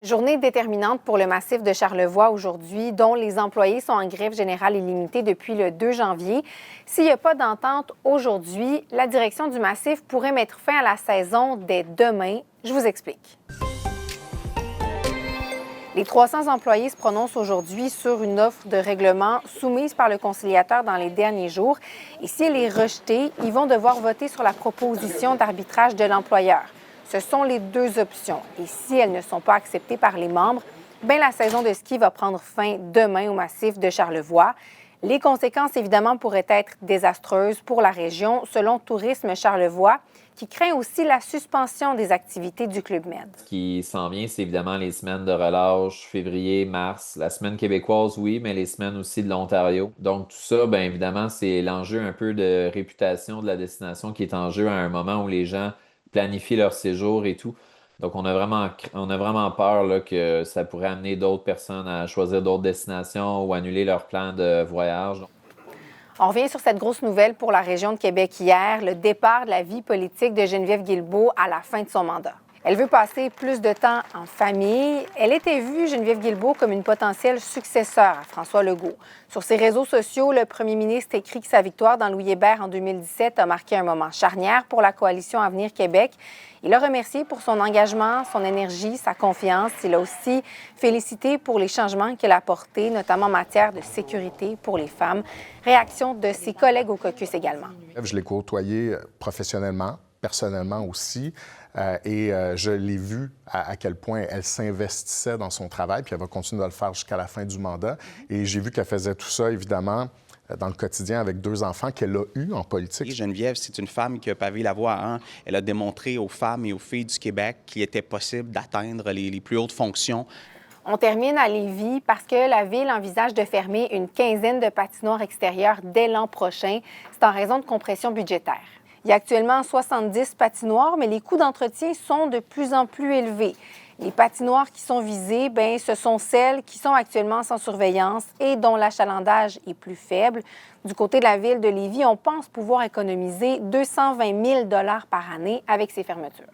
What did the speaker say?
Journée déterminante pour le massif de Charlevoix aujourd'hui, dont les employés sont en grève générale illimitée depuis le 2 janvier. S'il n'y a pas d'entente aujourd'hui, la direction du massif pourrait mettre fin à la saison dès demain. Je vous explique. Les 300 employés se prononcent aujourd'hui sur une offre de règlement soumise par le conciliateur dans les derniers jours. Et si elle est rejetée, ils vont devoir voter sur la proposition d'arbitrage de l'employeur. Ce sont les deux options. Et si elles ne sont pas acceptées par les membres, bien la saison de ski va prendre fin demain au massif de Charlevoix. Les conséquences, évidemment, pourraient être désastreuses pour la région, selon Tourisme Charlevoix, qui craint aussi la suspension des activités du Club Med. Ce qui s'en vient, c'est évidemment les semaines de relâche, février, mars, la semaine québécoise, oui, mais les semaines aussi de l'Ontario. Donc tout ça, bien évidemment, c'est l'enjeu un peu de réputation de la destination qui est en jeu à un moment où les gens planifient leur séjour et tout. Donc on a vraiment peur là, que ça pourrait amener d'autres personnes à choisir d'autres destinations ou annuler leur plan de voyage. On revient sur cette grosse nouvelle pour la région de Québec hier, le départ de la vie politique de Geneviève Guilbeault à la fin de son mandat. Elle veut passer plus de temps en famille. Elle était vue, Geneviève Guilbeault, comme une potentielle successeur à François Legault. Sur ses réseaux sociaux, le premier ministre écrit que sa victoire dans Louis Hébert en 2017 a marqué un moment charnière pour la coalition Avenir Québec. Il l'a remercié pour son engagement, son énergie, sa confiance. Il a aussi félicité pour les changements qu'elle a apportés, notamment en matière de sécurité pour les femmes. Réaction de ses collègues au caucus également. Je l'ai côtoyée professionnellement, personnellement aussi, et je l'ai vu à quel point elle s'investissait dans son travail, puis elle va continuer de le faire jusqu'à la fin du mandat. Et j'ai vu qu'elle faisait tout ça, évidemment, dans le quotidien avec deux enfants qu'elle a eus en politique. Geneviève, c'est une femme qui a pavé la voie. Elle a démontré aux femmes et aux filles du Québec qu'il était possible d'atteindre les plus hautes fonctions. On termine à Lévis parce que la ville envisage de fermer une quinzaine de patinoires extérieures dès l'an prochain. C'est en raison de compression budgétaire. Il y a actuellement 70 patinoires, mais les coûts d'entretien sont de plus en plus élevés. Les patinoires qui sont visées, bien, ce sont celles qui sont actuellement sans surveillance et dont l'achalandage est plus faible. Du côté de la ville de Lévis, on pense pouvoir économiser 220 000 $ par année avec ces fermetures.